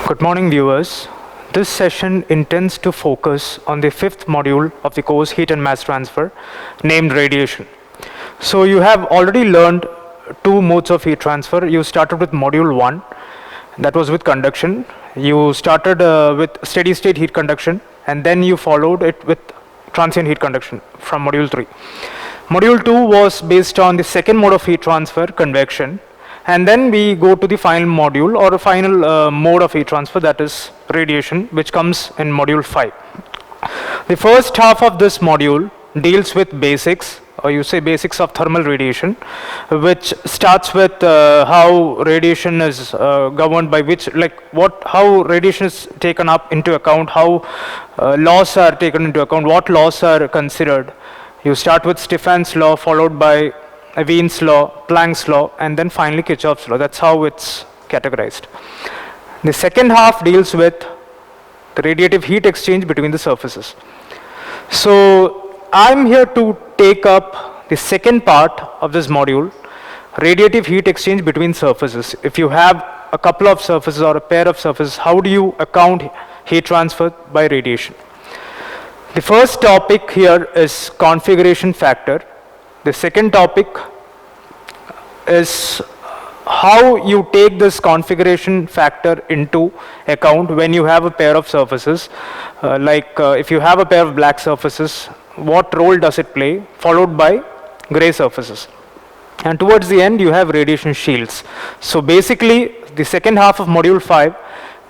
Good morning, viewers. This session intends to focus on the fifth module of the course Heat and Mass Transfer, named Radiation. So you have already learned two modes of heat transfer. You started with module 1, that was with conduction. You started with steady state heat conduction, and then you followed it with transient heat conduction from module 3. Module 2 was based on the second mode of heat transfer, convection. And then we go to the final module or the final mode of heat transfer, that is radiation, which comes in module 5. The first half of this module deals with basics, or you say basics of thermal radiation, which starts with how radiation is governed by which, how radiation is taken up into account, how laws are taken into account, what laws are considered. You start with Stefan's law, followed by Wien's law, Planck's law, and then finally Kirchhoff's law. That's how it's categorized. The second half deals with the radiative heat exchange between the surfaces. So I'm here to take up the second part of this module, radiative heat exchange between surfaces. If you have a couple of surfaces or a pair of surfaces, how do you account heat transfer by radiation? The first topic here is configuration factor. The second topic is how you take this configuration factor into account when you have a pair of surfaces. If you have a pair of black surfaces, what role does it play, followed by gray surfaces. And towards the end, you have radiation shields. So basically, the second half of module 5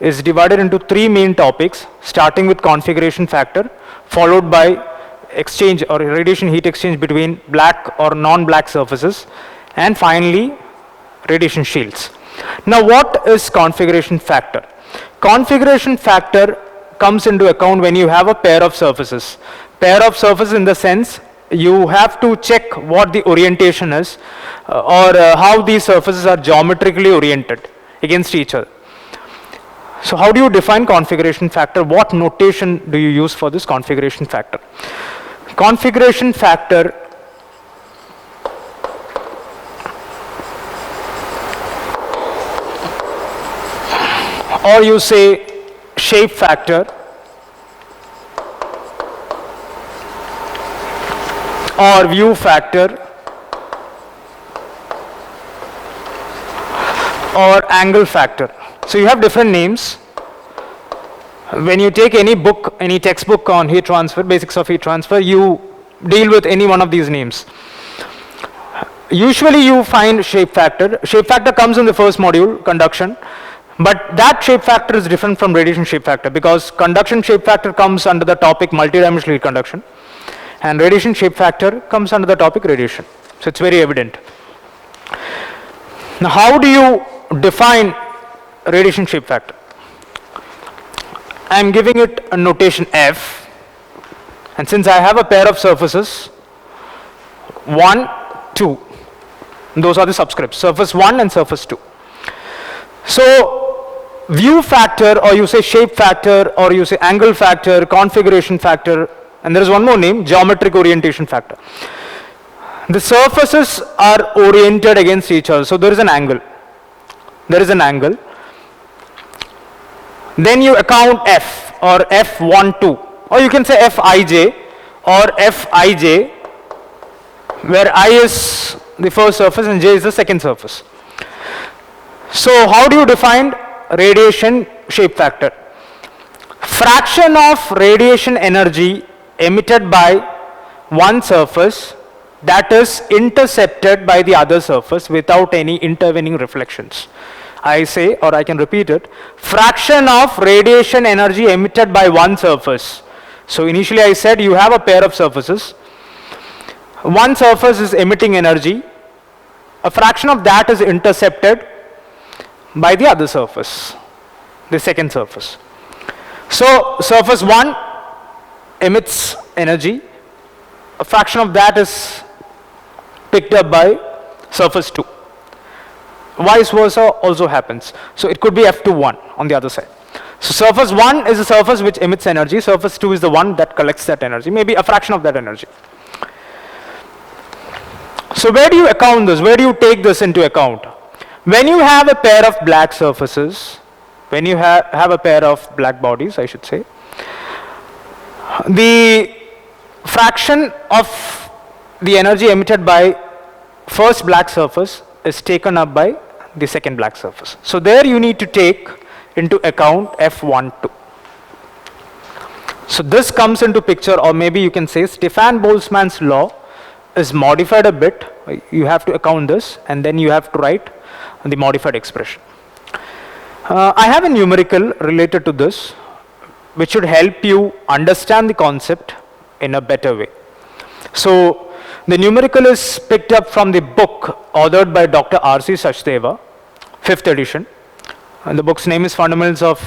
is divided into three main topics, starting with configuration factor, followed by exchange or radiation heat exchange between black or non-black surfaces, and finally radiation shields. Now what is configuration factor? Configuration factor comes into account when you have a pair of surfaces. Pair of surfaces in the sense you have to check what the orientation is or how these surfaces are geometrically oriented against each other. So how do you define configuration factor? What notation do you use for this configuration factor? Configuration factor or you say shape factor or view factor or angle factor. So you have different names. When you take any book, any textbook on heat transfer, basics of heat transfer, you deal with any one of these names. Usually you find shape factor. Shape factor comes in the first module, conduction, but that shape factor is different from radiation shape factor because conduction shape factor comes under the topic multidimensional heat conduction and radiation shape factor comes under the topic radiation. So it's very evident. Now how do you define radiation shape factor? I am giving it a notation F, and since I have a pair of surfaces 1, 2, those are the subscripts, surface 1 and surface 2. So view factor, or you say shape factor, or you say angle factor, configuration factor, and there is one more name, geometric orientation factor. The surfaces are oriented against each other, so there is an angle. There is an angle. Then you account F or F12, or you can say Fij or Fij, where I is the first surface and J is the second surface. So how do you define radiation shape factor? Fraction of radiation energy emitted by one surface that is intercepted by the other surface without any intervening reflections. I say, or I can repeat it, fraction of radiation energy emitted by one surface. So initially I said you have a pair of surfaces. One surface is emitting energy. A fraction of that is intercepted by the other surface, the second surface. So surface 1 emits energy. A fraction of that is picked up by surface 2. Vice versa also happens. So it could be F21 on the other side. So surface 1 is a surface which emits energy, surface 2 is the one that collects that energy, maybe a fraction of that energy. So where do you account this? Where do you take this into account? When you have a pair of black surfaces, when you have a pair of black bodies, I should say, the fraction of the energy emitted by first black surface is taken up by the second black surface. So there you need to take into account F12. So this comes into picture, or maybe you can say Stefan-Boltzmann's law is modified a bit. You have to account this, and then you have to write the modified expression. I have a numerical related to this, which should help you understand the concept in a better way. So the numerical is picked up from the book authored by Dr. R.C. Sachdeva, 5th edition. And the book's name is Fundamentals of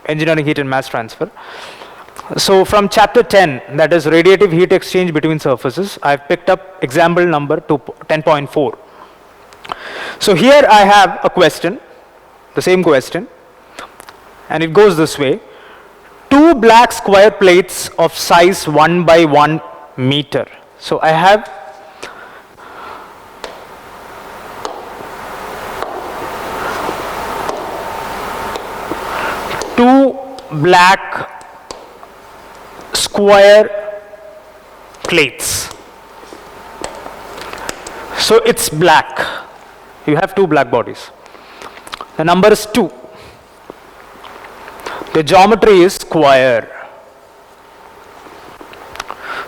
Engineering Heat and Mass Transfer. So from chapter 10, that is radiative heat exchange between surfaces, I've picked up example number 10.4. So here I have a question, the same question, and it goes this way. Two black square plates of size 1 by 1 meter. So I have two black square plates. So it's black. You have two black bodies. The number is 2. The geometry is square.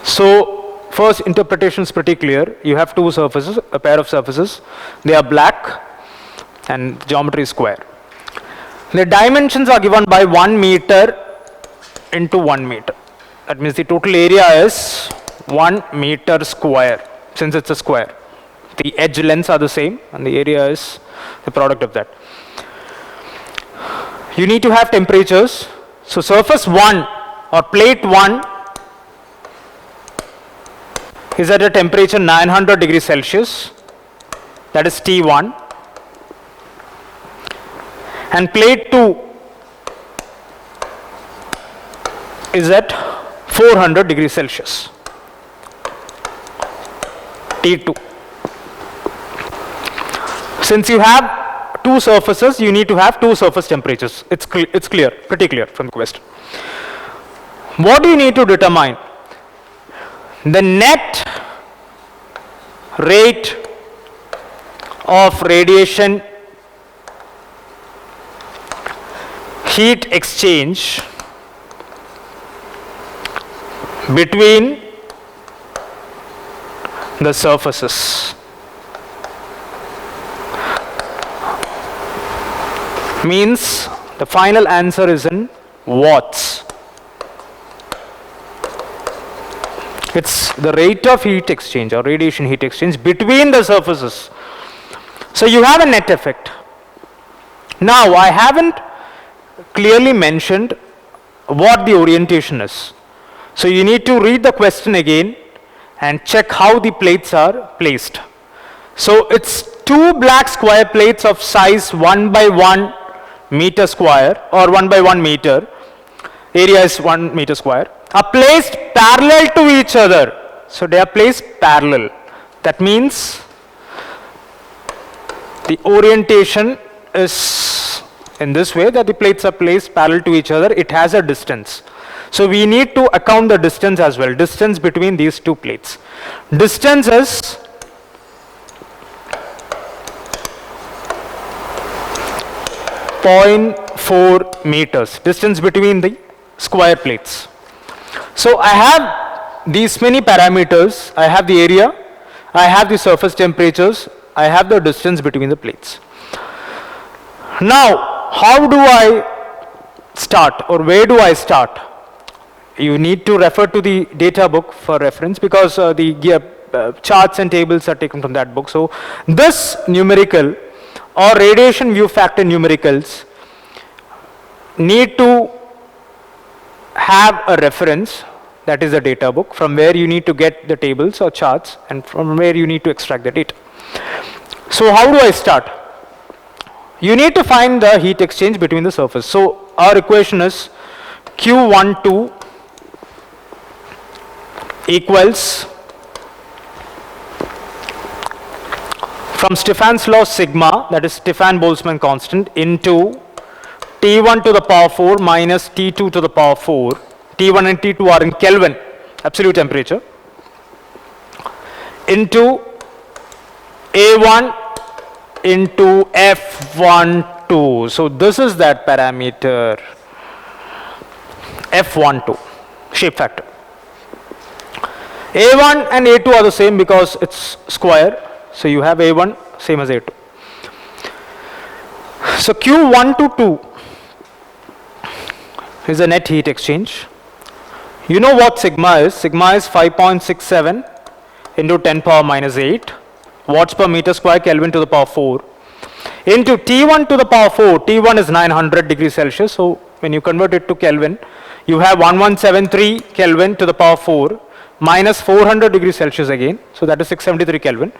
So first interpretation is pretty clear. You have two surfaces, a pair of surfaces. They are black and geometry is square. The dimensions are given by 1 meter into 1 meter. That means the total area is 1 meter square, since it's a square. The edge lengths are the same and the area is the product of that. You need to have temperatures. So surface 1 or plate 1 is at a temperature 900 degrees Celsius, that is T1. And plate 2 is at 400 degrees Celsius, T2. Since you have two surfaces, you need to have two surface temperatures. It's clear, pretty clear from the question. What do you need to determine? The net rate of radiation heat exchange between the surfaces. Means the final answer is in watts. It's the rate of heat exchange or radiation heat exchange between the surfaces. So you have a net effect. Now I haven't clearly mentioned what the orientation is. So you need to read the question again and check how the plates are placed. So it's two black square plates of size 1 by 1 meter square or 1 by 1 meter, area is 1 meter square, are placed parallel to each other. So they are placed parallel. That means the orientation is in this way, that the plates are placed parallel to each other. It has a distance. So we need to account the distance as well, distance between these two plates. Distance is .4 meters, distance between the square plates. So I have these many parameters. I have the area, I have the surface temperatures, I have the distance between the plates. Now, how do I start, or where do I start? You need to refer to the data book for reference, because the charts and tables are taken from that book. So this numerical or radiation view factor numericals need to have a reference, that is a data book, from where you need to get the tables or charts and from where you need to extract the data. So how do I start? You need to find the heat exchange between the surface. So our equation is Q12 equals, from Stefan's law, sigma, that is Stefan-Boltzmann constant, into T1 to the power 4 minus T2 to the power 4. T1 and T2 are in Kelvin, absolute temperature, into A1 into F12. So this is that parameter, F12, shape factor. A1 and A2 are the same because it's square. So you have A1 same as A2. So Q1 to 2 is the net heat exchange. You know what sigma is. Sigma is 5.67 into 10 power minus 8 watts per meter square Kelvin to the power 4 into T1 to the power 4. T1 is 900 degrees Celsius. So when you convert it to Kelvin, you have 1173 Kelvin to the power 4 minus 400 degrees Celsius again. So that is 673 Kelvin.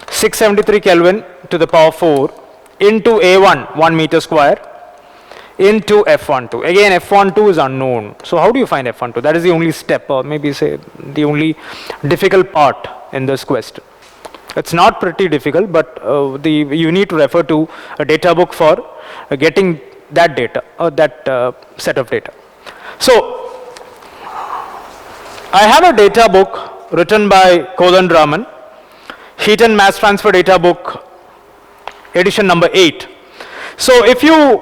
673 Kelvin to the power 4 into A1, 1 meter square, into F12. Again, F12 is unknown. So how do you find F12? That is the only step, or maybe say the only difficult part in this question. It's not pretty difficult, but you need to refer to a data book for getting that data, or that set of data. So I have a data book written by Kodandraman, Heat and Mass Transfer Data Book, edition number 8. So if you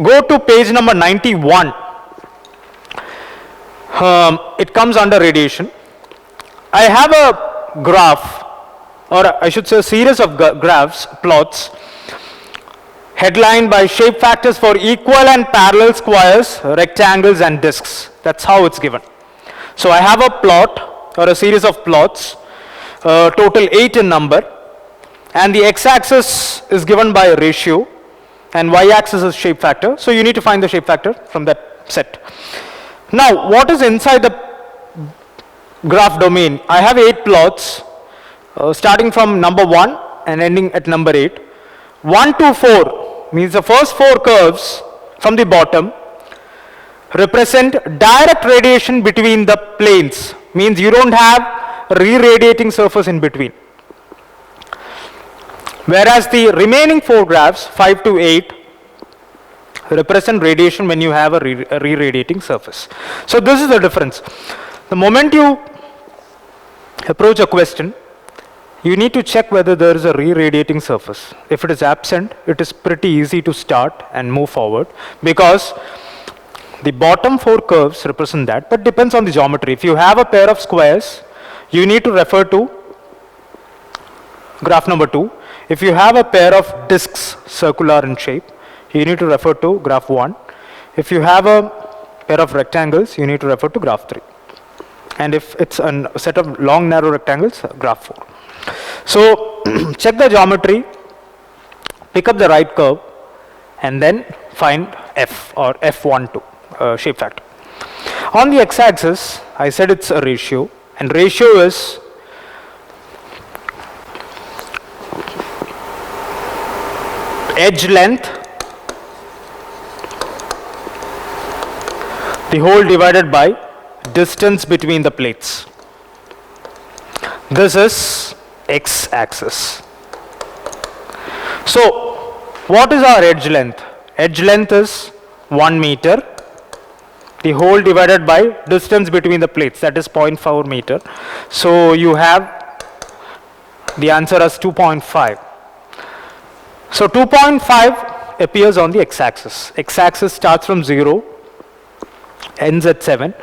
go to page number 91, it comes under radiation. I have a graph, or I should say a series of graphs, plots, headlined by shape factors for equal and parallel squares, rectangles and discs. That's how it's given. So I have a plot, or a series of plots, total 8 in number, and the x-axis is given by a ratio, and y-axis is shape factor. So you need to find the shape factor from that set. Now, what is inside the graph domain? I have 8 plots, starting from number 1 and ending at number 8. 1 to 4 means the first 4 curves from the bottom represent direct radiation between the planes, means you don't have a re-radiating surface in between. Whereas the remaining 4 graphs, 5 to 8, represent radiation when you have a re-radiating surface. So this is the difference. The moment you approach a question, you need to check whether there is a re-radiating surface. If it is absent, it is pretty easy to start and move forward, because the bottom 4 curves represent that, but depends on the geometry. If you have a pair of squares, you need to refer to graph number 2. If you have a pair of discs, circular in shape, you need to refer to graph 1. If you have a pair of rectangles, you need to refer to graph 3. And if it's a set of long narrow rectangles, graph 4. So check the geometry, pick up the right curve, and then find F, or F12, shape factor. On the x-axis, I said it's a ratio, and ratio is edge length, the whole divided by distance between the plates. This is x-axis. So what is our edge length? Edge length is 1 meter, the whole divided by distance between the plates, that is 0.4 meter. So you have the answer as 2.5. So 2.5 appears on the x-axis. X-axis starts from 0, ends at 7.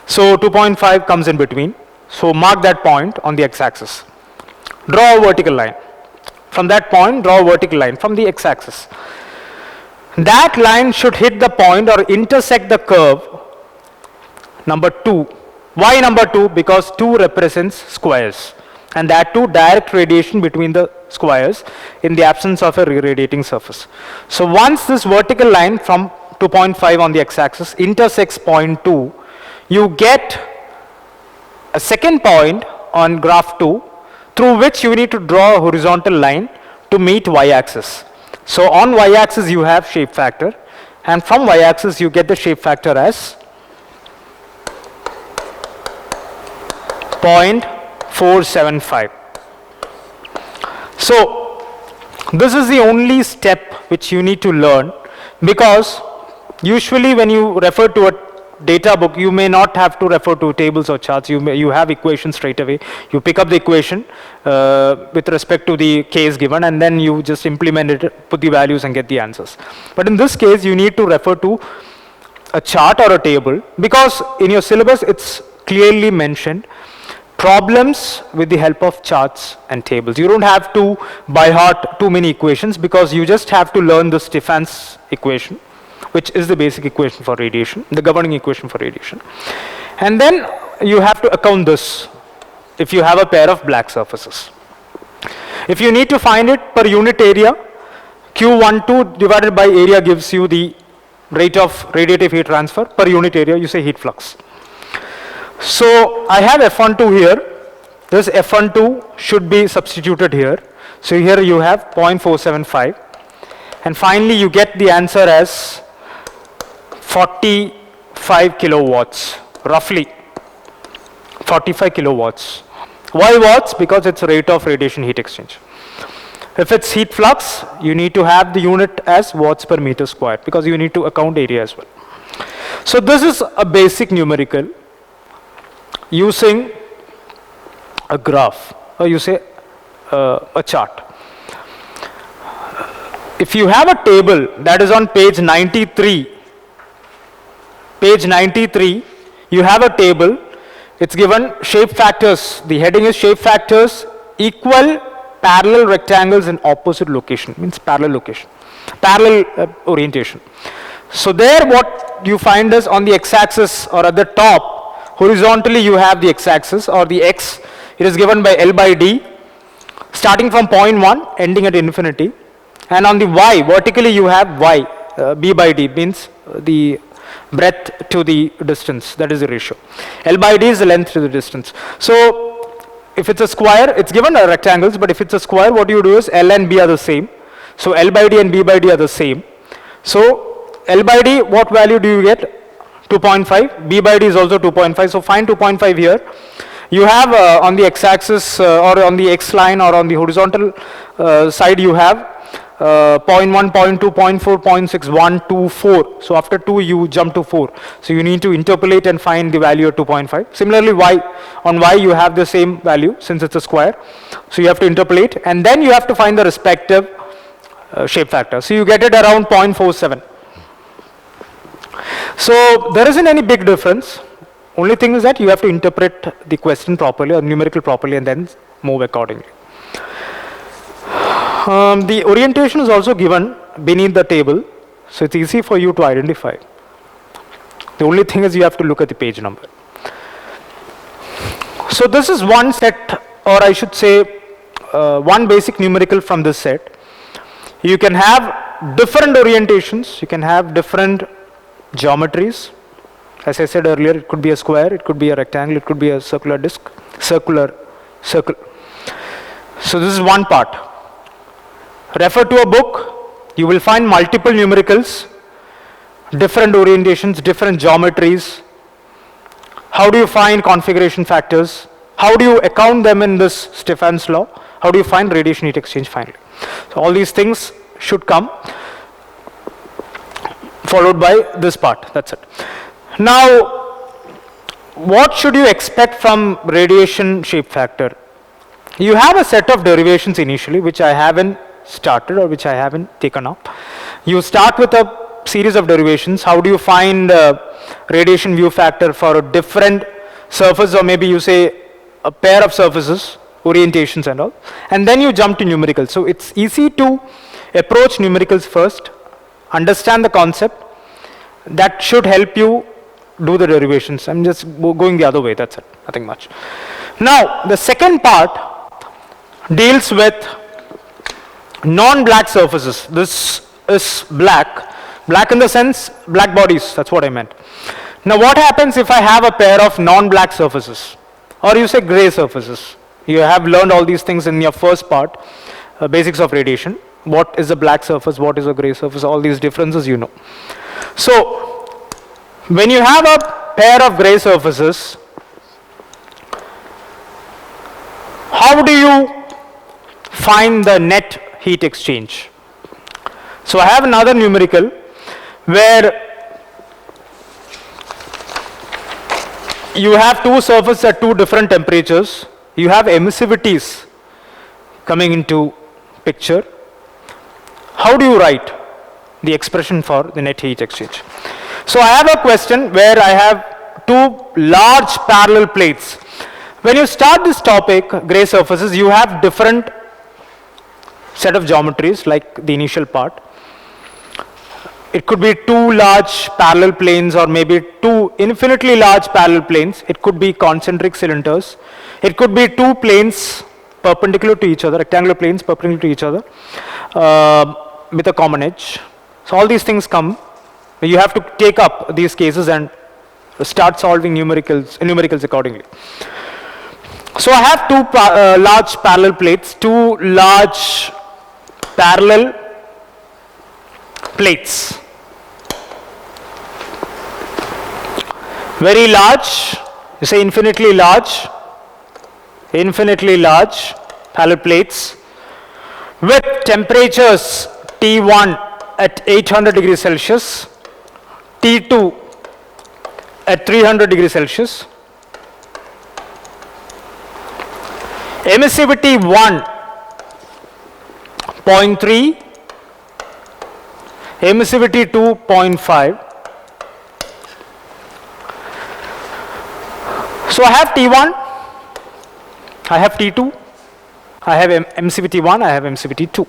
So 2.5 comes in between. So mark that point on the x-axis. Draw a vertical line. From that point, draw a vertical line from the x-axis. That line should hit the point or intersect the curve number 2. Why number 2? Because 2 represents squares, and that too direct radiation between the squares in the absence of a re-radiating surface. So once this vertical line from 2.5 on the x-axis intersects point 2, you get a second point on graph 2 through which you need to draw a horizontal line to meet y-axis. So on y-axis you have shape factor, and from y-axis you get the shape factor as 0.475. So this is the only step which you need to learn, because Usually when you refer to a data book, you may not have to refer to tables or charts. You have equations straight away. You pick up the equation with respect to the case given, and then you just implement it, put the values and get the answers. But in this case, you need to refer to a chart or a table, because in your syllabus it's clearly mentioned problems with the help of charts and tables. You don't have to by heart too many equations, because you just have to learn the Stefan's equation, which is the basic equation for radiation, the governing equation for radiation. And then you have to account this if you have a pair of black surfaces. If you need to find it per unit area, Q12 divided by area gives you the rate of radiative heat transfer per unit area, you say heat flux. So I have F12 here. This F12 should be substituted here. So here you have 0.475. And finally you get the answer as 45 kilowatts, roughly 45 kilowatts. Why watts? Because it's rate of radiation heat exchange. If it's heat flux, you need to have the unit as watts per meter square, because you need to account area as well. So this is a basic numerical using a graph, or you say a chart. If you have a table that is on page 93, you have a table, it's given shape factors, the heading is shape factors equal parallel rectangles in opposite location, means parallel location, parallel orientation. So there what you find is on the x-axis or at the top, horizontally you have the x-axis or the x, it is given by L by D, starting from 0.1 ending at infinity, and on the y, vertically you have y, B by D, means the breadth to the distance, that is the ratio. L by D is the length to the distance. So if it's a square, it's given rectangles, but if it's a square, what you do is L and B are the same. So L by D and B by D are the same. So L by D, what value do you get? 2.5. B by D is also 2.5. So find 2.5 here. You have on the x-axis or on the x line or on the horizontal side, you have 0.1, 0.2, 0.4, 0.6, 1, 2, 4. So after 2 you jump to 4. So you need to interpolate and find the value at 2.5. Similarly y, on y you have the same value since it's a square. So you have to interpolate and then you have to find the respective shape factor. So you get it around 0.47. So there isn't any big difference. Only thing is that you have to interpret the question properly or numerical properly and then move accordingly. The orientation is also given beneath the table, so it's easy for you to identify. The only thing is you have to look at the page number. So this is one set, or I should say one basic numerical from this set. You can have different orientations, you can have different geometries. As I said earlier, it could be a square, it could be a rectangle, it could be a circular disc, circle. So this is one part. Refer to a book, you will find multiple numericals, different orientations, different geometries. How do you find configuration factors? How do you account them in this Stefan's law? How do you find radiation heat exchange finally? So all these things should come followed by this part, that's it. Now, what should you expect from radiation shape factor? You have a set of derivations initially, which I haven't started or which I haven't taken up. You start with a series of derivations. How do you find radiation view factor for a different surface, or maybe you say a pair of surfaces, orientations and all, and then you jump to numericals. So it's easy to approach numericals first, understand the concept. That should help you do the derivations. I'm just going the other way, that's it, nothing much. Now the second part deals with non-black surfaces. This is black in the sense black bodies, that's what I meant. Now what happens if I have a pair of non-black surfaces, or you say gray surfaces? You have learned all these things in your first part, basics of radiation. What is a black surface, what is a gray surface, all these differences you know. So when you have a pair of gray surfaces, how do you find the net heat exchange? So I have another numerical where you have two surfaces at two different temperatures. You have emissivities coming into picture. How do you write the expression for the net heat exchange? So I have a question where I have two large parallel plates. When you start this topic, gray surfaces, you have different set of geometries like the initial part. It could be two large parallel planes or maybe two infinitely large parallel planes. It could be concentric cylinders. It could be two planes perpendicular to each other, rectangular planes perpendicular to each other with a common edge. So all these things come. You have to take up these cases and start solving numericals accordingly. So I have two large parallel plates, two large parallel plates. Very large, you say infinitely large parallel plates with temperatures T1 at 800 degrees Celsius, T2 at 300 degrees Celsius. Emissivity 1, 0.3, emissivity 2, 0.5. So I have T1, I have T2, I have emissivity 1, I have emissivity 2.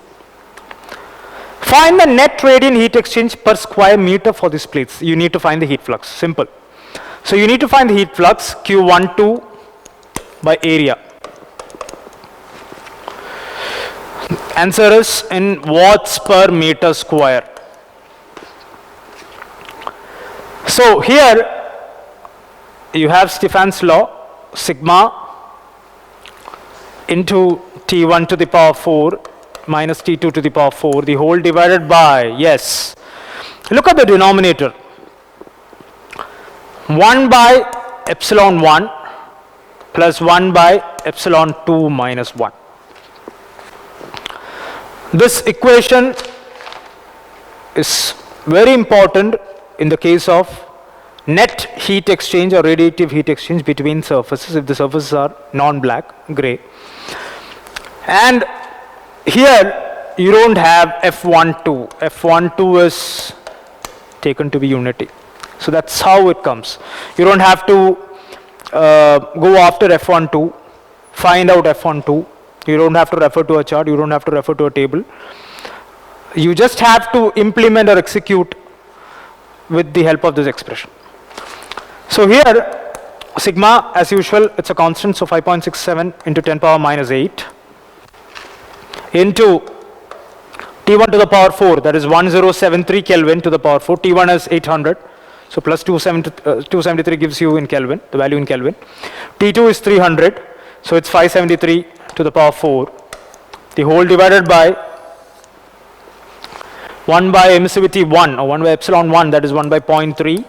Find the net radiant heat exchange per square meter for these plates. You need to find the heat flux, simple. So you need to find the heat flux Q12 by area. Answer is in watts per meter square. So here you have Stefan's law, sigma into T1 to the power 4 minus T2 to the power 4, the whole divided by, yes, look at the denominator, 1 by epsilon 1 plus 1 by epsilon 2 minus 1. This equation is very important in the case of net heat exchange or radiative heat exchange between surfaces if the surfaces are non-black, gray. And here you don't have F12. F12 is taken to be unity. So that's how it comes. You don't have to go after F12, find out F12. You don't have to refer to a chart, you don't have to refer to a table. You just have to implement or execute with the help of this expression. So here, sigma, as usual, it's a constant, so 5.67 into 10 power minus 8 into T1 to the power 4, that is 1073 Kelvin to the power 4. T1 is 800, so plus 273 gives you in Kelvin, the value in Kelvin. T2 is 300, so it's 573 to the power 4. The whole divided by 1 by emissivity 1 or 1 by epsilon 1, that is 1 by 0.3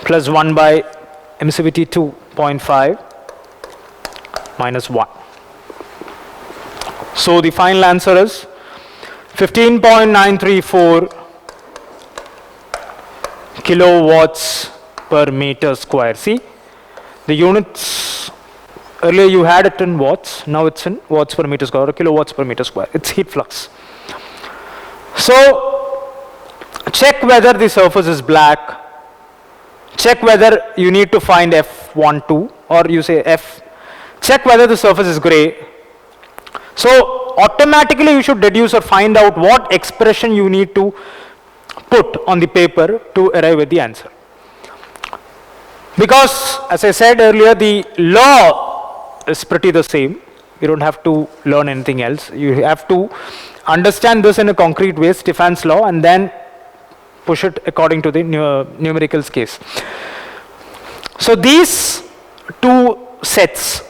plus 1 by emissivity 2, 0.5 minus 1. So the final answer is 15.934 kilowatts per meter square. See, the units, earlier you had it in watts, now it's in watts per meter square or kilowatts per meter square. It's heat flux. So check whether the surface is black, check whether you need to find F12 or you say F, check whether the surface is gray. So automatically you should deduce or find out what expression you need to put on the paper to arrive at the answer. Because as I said earlier, the law is pretty the same. You don't have to learn anything else. You have to understand this in a concrete way, Stefan's law, and then push it according to the numericals case. So these two sets,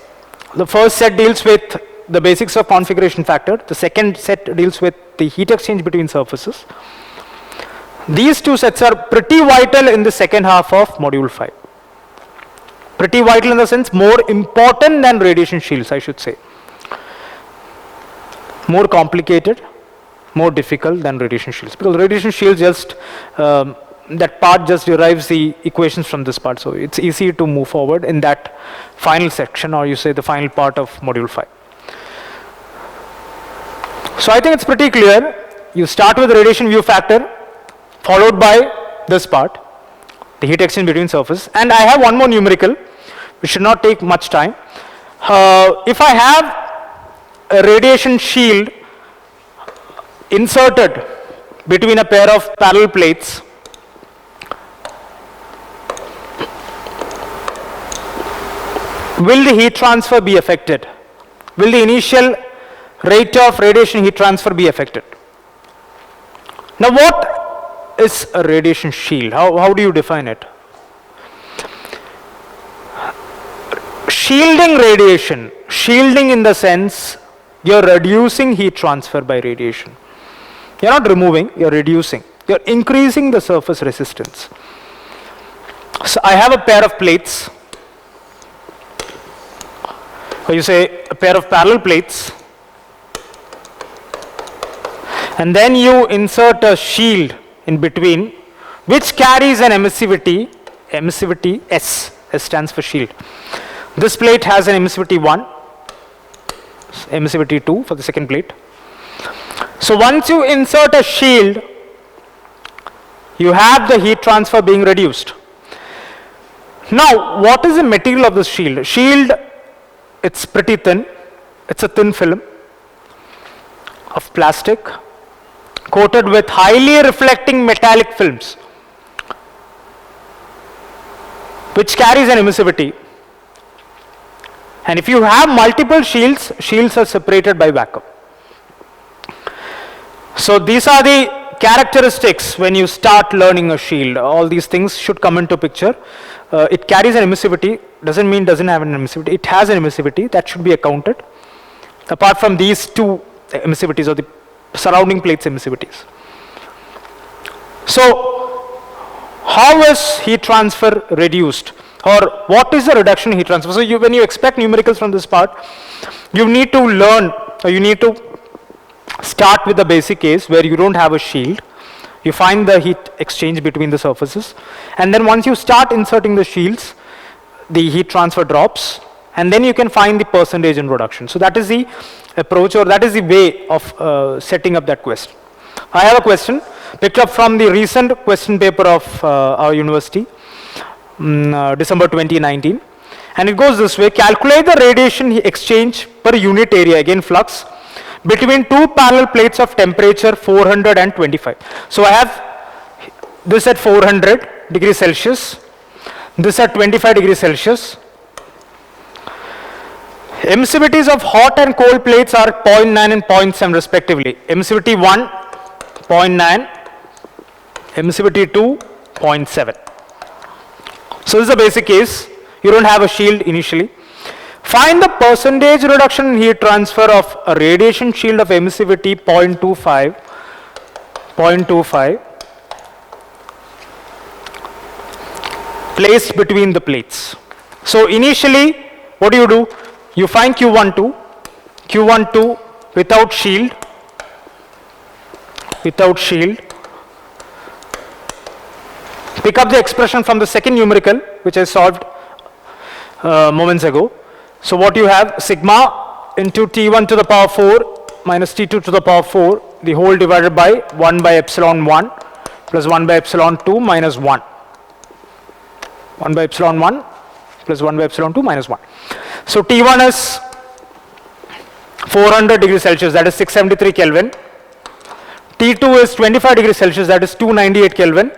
the first set deals with the basics of configuration factor, the second set deals with the heat exchange between surfaces. These two sets are pretty vital in the second half of module 5. Pretty vital in the sense more important than radiation shields, I should say. More complicated, more difficult than radiation shields, because radiation shields just that part just derives the equations from this part. So it's easy to move forward in that final section, or you say the final part of module 5. So I think it's pretty clear. You start with the radiation view factor, followed by this part, the heat exchange between surface. And I have one more numerical, which should not take much time. If I have a radiation shield inserted between a pair of parallel plates, will the heat transfer be affected? Will the initial rate of radiation heat transfer be affected? Now, what is a radiation shield? How do you define it? Shielding radiation, shielding in the sense you're reducing heat transfer by radiation. You're not removing, you're reducing. You're increasing the surface resistance. So I have a pair of plates, or you say a pair of parallel plates, and then you insert a shield in between which carries an emissivity S. S stands for shield. This plate has an emissivity 1, emissivity 2 for the second plate. So once you insert a shield, you have the heat transfer being reduced. Now, what is the material of this shield? Shield, it's pretty thin. It's a thin film of plastic coated with highly reflecting metallic films, which carries an emissivity. And if you have multiple shields, shields are separated by vacuum. So these are the characteristics when you start learning a shield. All these things should come into picture. It carries an emissivity, doesn't mean doesn't have an emissivity. It has an emissivity that should be accounted, apart from these two emissivities or the surrounding plates emissivities. So how is heat transfer reduced, or what is the reduction in heat transfer? So when you expect numericals from this part, you need to learn, or you need to start with the basic case where you don't have a shield. You find the heat exchange between the surfaces, and then once you start inserting the shields, the heat transfer drops, and then you can find the percentage in reduction. So that is the approach, or that is the way of setting up that question. I have a question picked up from the recent question paper of our university, December 2019, and it goes this way: calculate the radiation exchange per unit area, again flux, between two parallel plates of temperature 425. So I have this at 400 degrees Celsius, this at 25 degrees Celsius. Emissivities of hot and cold plates are 0.9 and 0.7 respectively. Emissivity 1, 0.9, emissivity 2, 0.7. So this is a basic case. You don't have a shield initially. Find the percentage reduction in heat transfer of a radiation shield of emissivity 0.25 placed between the plates. So initially, what do? You find Q12 without shield, pick up the expression from the second numerical which I solved moments ago. So what you have, sigma into T1 to the power 4 minus T2 to the power 4, the whole divided by 1 by epsilon 1 plus 1 by epsilon 2 minus 1. 1 by epsilon 1 plus 1 by epsilon 2 minus 1. So T1 is 400 degrees Celsius, that is 673 Kelvin. T2 is 25 degrees Celsius, that is 298 Kelvin.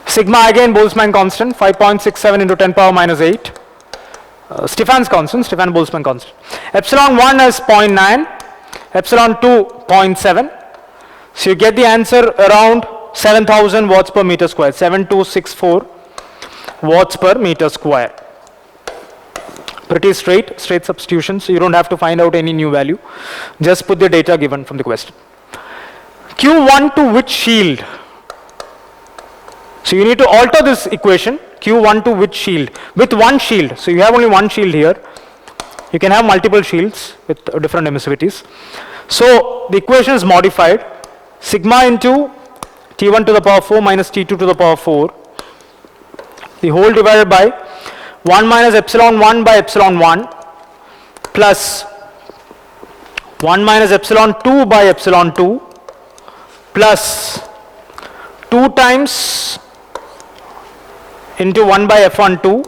Sigma again Boltzmann constant, 5.67 into 10 power minus 8. Stefan's constant, Stefan Boltzmann constant. Epsilon 1 is 0.9, epsilon 2 0.7. So you get the answer around 7000 watts per meter square, 7264 watts per meter square. Pretty straight substitution, so you don't have to find out any new value. Just put the data given from the question. Q1 to which shield? So you need to alter this equation. Q1 to which shield? With one shield. So you have only one shield here. You can have multiple shields with different emissivities. So the equation is modified. Sigma into T1 to the power 4 minus T2 to the power 4, the whole divided by 1 minus epsilon 1 by epsilon 1 plus 1 minus epsilon 2 by epsilon 2 plus 2 times into 1 by f12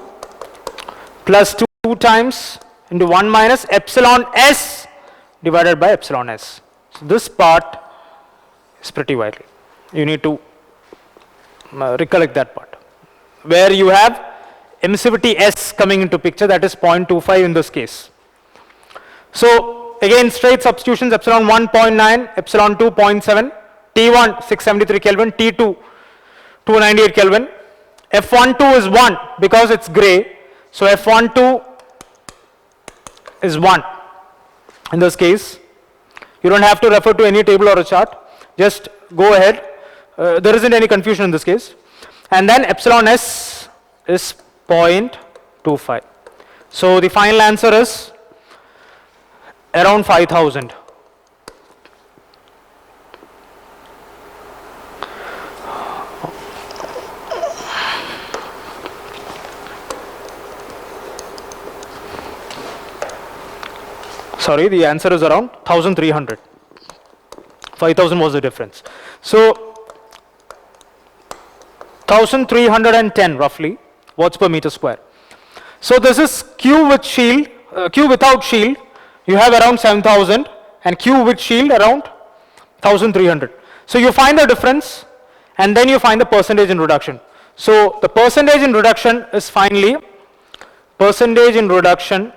plus 2 times into 1 minus epsilon s divided by epsilon s. So this part is pretty vital. You need to recollect that part. Where you have emissivity s coming into picture, that is 0.25 in this case. So again straight substitutions, epsilon 1 0.9, epsilon 2 0.7, T1 673 Kelvin, T2 298 Kelvin, F12 is 1 because it's gray, so F12 is 1 in this case. You don't have to refer to any table or a chart, just go ahead. There isn't any confusion in this case. And then epsilon s is 0.25. So the final answer is around 5000. Sorry, the answer is around 1300. 5000 was the difference. So 1310 roughly watts per meter square. So this is Q with shield, Q without shield, you have around 7000, and Q with shield around 1300. So you find the difference and then you find the percentage in reduction. So the percentage in reduction is finally percentage in reduction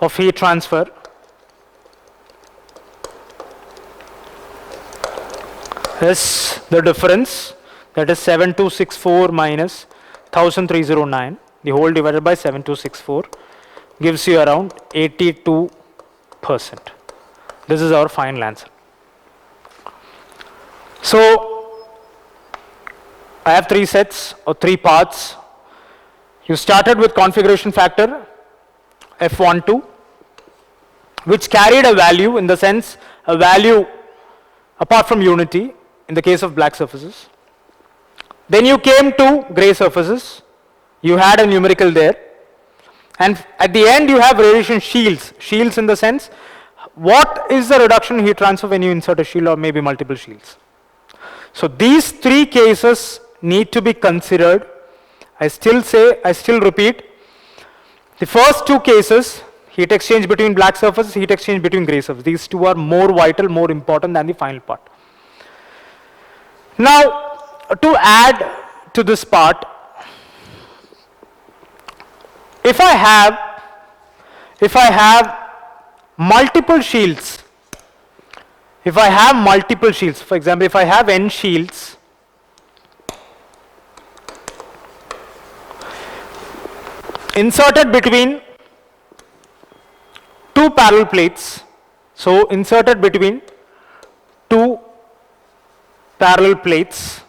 of heat transfer is the difference, that is 7264 minus 1309, the whole divided by 7264 gives you around 82%. This is our final answer. So I have 3 sets or 3 parts. You started with configuration factor F12, which carried a value, in the sense a value apart from unity in the case of black surfaces. Then you came to gray surfaces, you had a numerical there, and at the end you have radiation shields. Shields in the sense, what is the reduction in heat transfer when you insert a shield or maybe multiple shields. So these 3 cases need to be considered. I still repeat, the first 2 cases, heat exchange between black surfaces, heat exchange between gray surfaces, these 2 are more vital, more important than the final part. Now to add to this part, if I have multiple shields, for example, if I have n shields, inserted between 2 parallel plates, so inserted between 2 parallel plates,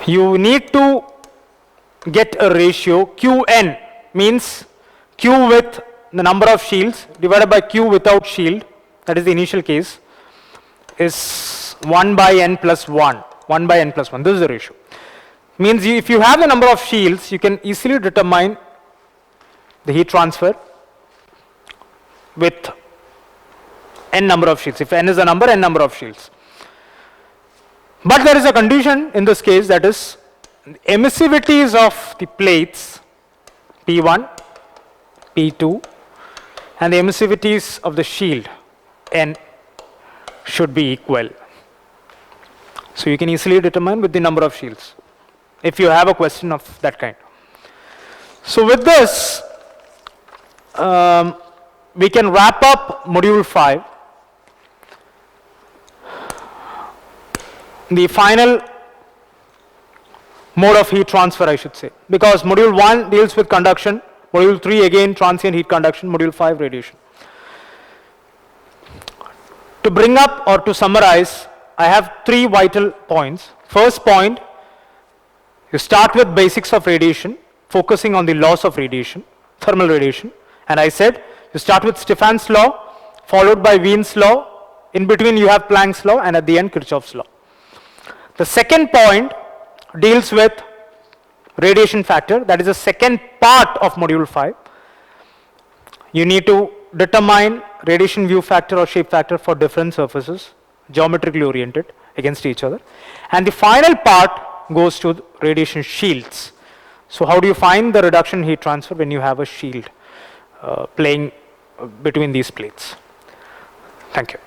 you need to get a ratio. Qn means Q with the number of shields divided by Q without shield, that is the initial case, is 1 by n plus 1. 1 by n plus 1, this is the ratio. Means if you have the number of shields, you can easily determine the heat transfer with n number of shields. If n is the number, n number of shields. But there is a condition in this case, that is emissivities of the plates P1, P2 and the emissivities of the shield N should be equal. So you can easily determine with the number of shields if you have a question of that kind. So with this, we can wrap up module 5. The final mode of heat transfer, I should say, because module 1 deals with conduction, module 3 again transient heat conduction, module 5 radiation. To bring up or to summarize, I have 3 vital points. First point, you start with basics of radiation, focusing on the loss of radiation, thermal radiation, and I said You start with Stefan's law, followed by Wien's law. In between you have Planck's law, and at the end Kirchhoff's law. The second point deals with radiation factor. That is the second part of module 5. You need to determine radiation view factor or shape factor for different surfaces, geometrically oriented against each other. And the final part goes to radiation shields. So how do you find the reduction heat transfer when you have a shield playing between these plates? Thank you.